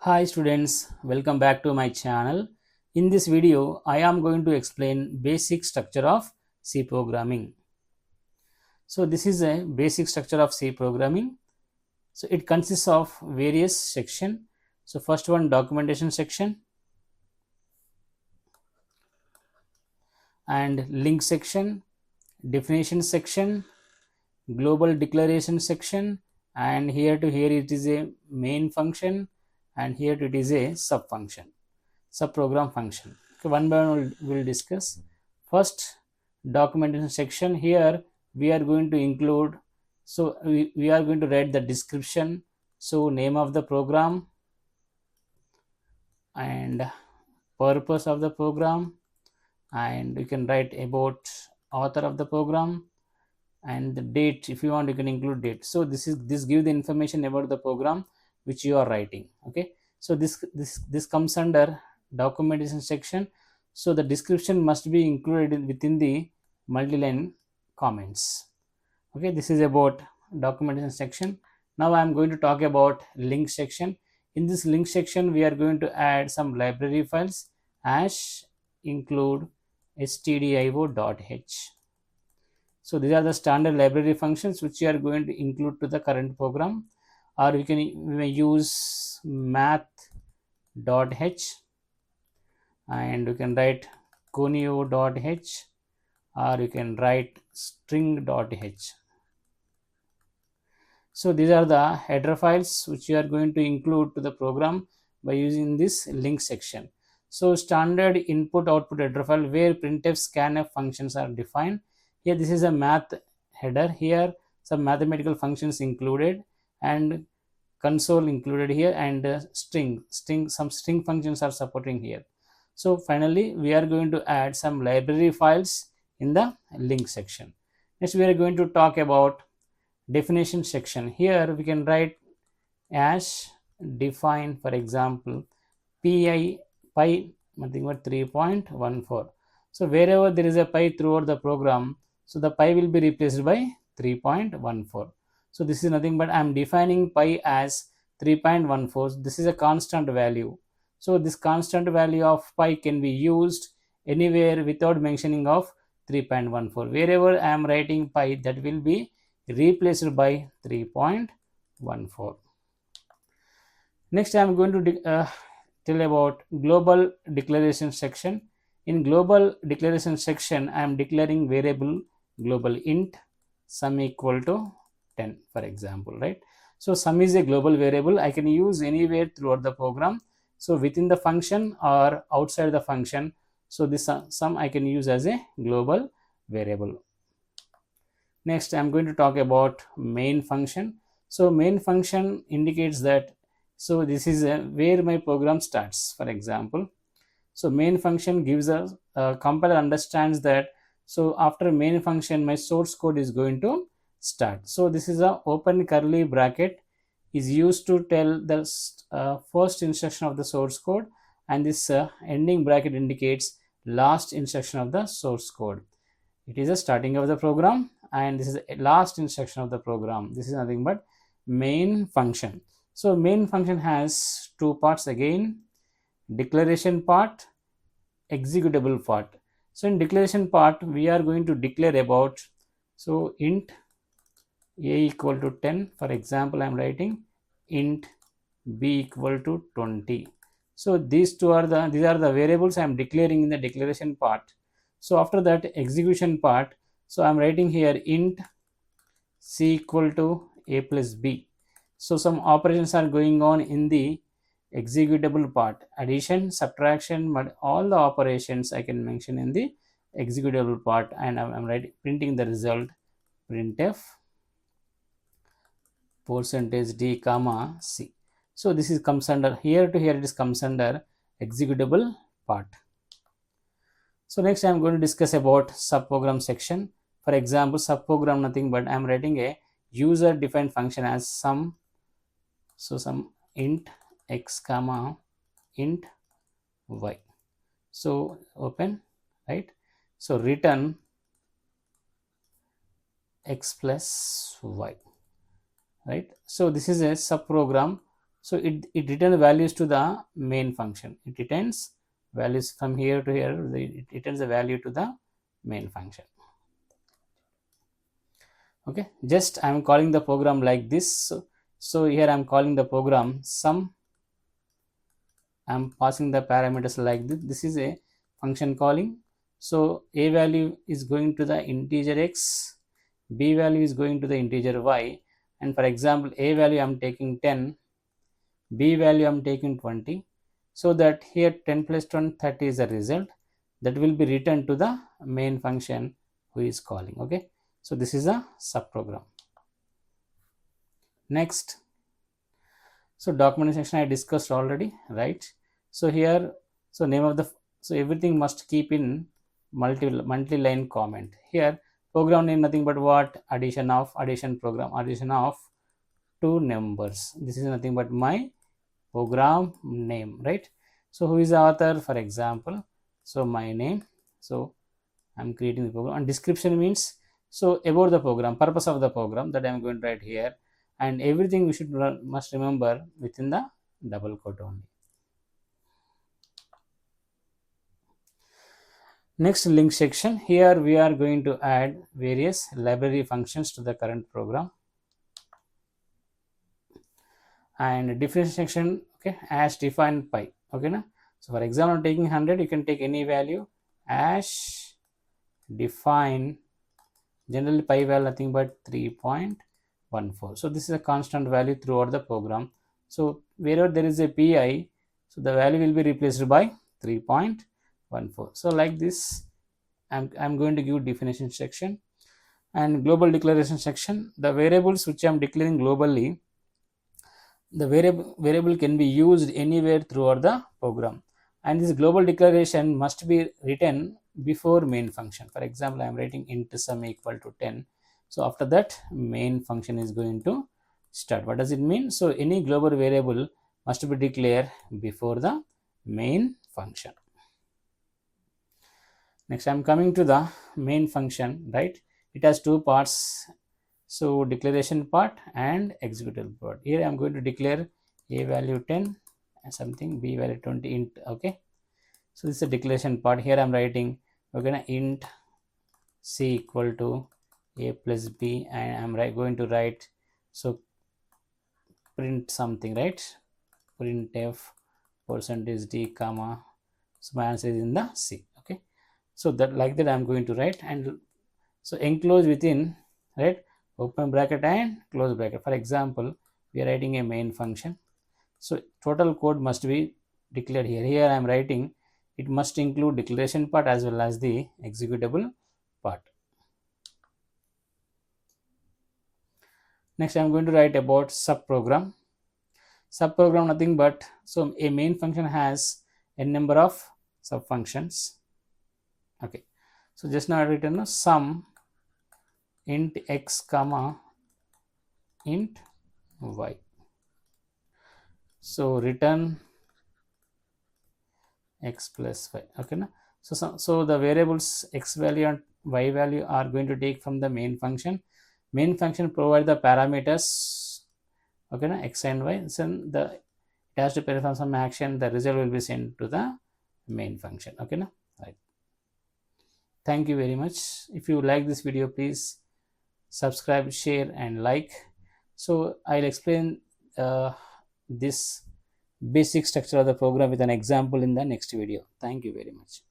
Hi students, welcome back to my channel. In this video, I am going to explain basic structure of C programming. So this is a basic structure of C programming. So it consists of various sections. So first one, documentation section and link section, definition section, global declaration section, and here to here it is a main function, and here it is a sub function. Subprogram function. Okay, one by one we'll discuss. First, documentation section. Here we are going to include, so we are going to write the description, so name of the program and purpose of the program, and you can write about author of the program and the date. If you want, you can include date. So this gives the information about the program which you are writing. Okay, so this comes under documentation section. So the description must be included within the multi-line comments. Okay, this is about documentation section. Now I am going to talk about link section. In this link section, we are going to add some library files as include stdio.h. So these are the standard library functions which you are going to include to the current program, or we may use math.h, and you can write conio.h, or you can write string.h. So these are the header files which you are going to include to the program by using this link section. So standard input output header file where printf scanf functions are defined. Here this is a math header. Here some mathematical functions included and console included here, and some string functions are supporting here. So finally we are going to add some library files in the link section. Next we are going to talk about definition section. Here we can write as define, for example, pi nothing but 3.14. So wherever there is a pi throughout the program, so the pi will be replaced by 3.14. So this is nothing but I am defining pi as 3.14. This is a constant value. So this constant value of pi can be used anywhere without mentioning of 3.14. Wherever I am writing pi, that will be replaced by 3.14. Next I am going to tell about global declaration section. In global declaration section, I am declaring variable global int sum equal to 10, for example, right? So sum is a global variable I can use anywhere throughout the program, so within the function or outside the function. So this sum I can use as a global variable. Next I am going to talk about main function. So main function indicates that, so this is where my program starts, for example. So main function gives us compiler understands that, so after main function my source code is going to start. So this is a open curly bracket is used to tell the first instruction of the source code, and this ending bracket indicates last instruction of the source code. It is a starting of the program, and this is a last instruction of the program. This is nothing but main function. So main function has two parts again, declaration part, executable part. So in declaration part we are going to declare about, so int a equal to 10, for example I am writing int b equal to 20. So these are the variables I am declaring in the declaration part. So after that execution part, so I am writing here int c equal to a plus b. So some operations are going on in the executable part, addition, subtraction, but all the operations I can mention in the executable part, and I'm printing the result printf %d comma c. So this is comes under here to here, it is comes under executable part. So next I am going to discuss about subprogram section. For example, subprogram nothing but I am writing a user defined function as sum, so some int x comma int y. So open, right? So return x plus y, right? So this is a subprogram So it returns values to the main function. It returns values from here to here. It returns the value to the main function. Okay, just I am calling the program like this. So here I am calling the program sum. I am passing the parameters like this. This is a function calling. So a value is going to the integer x, b value is going to the integer y, and for example a value I am taking 10, b value I am taking 20, so that here 10 plus 20, 30 is the result that will be returned to the main function who is calling. Okay, so this is a subprogram. Next, so document section I discussed already, right? So here, so name of the, so everything must keep in multi-line comment. Here program name nothing but what, addition program, addition of two numbers. This is nothing but my program name, right? So who is the author, for example, so my name. So I'm creating the program, and description means so about the program, purpose of the program that I'm going to write here, and everything we must remember within the double quote only. Next, link section. Here we are going to add various library functions to the current program. And definition section, okay, as defined by, okay na? So for example, I'm taking 100, you can take any value as define. Generally pi value nothing but 3.14. so this is a constant value throughout the program. So wherever there is a pi, so the value will be replaced by 3.14. so like this I'm going to give definition section. And global declaration section, the variables which I'm declaring globally, the variable can be used anywhere throughout the program, and this global declaration must be written before main function. For example, I am writing int sum equal to 10. So after that main function is going to start. What does it mean? So any global variable must be declared before the main function. Next, I am coming to the main function, right? It has two parts. So declaration part and executable part. Here I am going to declare a value 10 and something, b value 20 int. Okay, so this is the declaration part. Here I am writing, we're gonna int c equal to a plus b, and I'm going to write, so print something, right? Print f percentage d comma, so my answer is in the c. Okay, so that like that I'm going to write, and so enclose within, right, open bracket and close bracket. For example, we are writing a main function, so total code must be declared here. Here I am writing it must include declaration part as well as the executable part. Next I am going to write about subprogram. Subprogram nothing but, so a main function has a number of sub functions. Okay, so just now I written a sum int x comma int y. So return x plus y. Okay na? So the variables x value and y value are going to take from the main function. Main function provide the parameters, okay na, x and y. So the it has to perform some action, the result will be sent to the main function. Okay na? Right. Thank you very much. If you like this video, please subscribe, share and like. So I'll explain this basic structure of the program with an example in the next video. Thank you very much.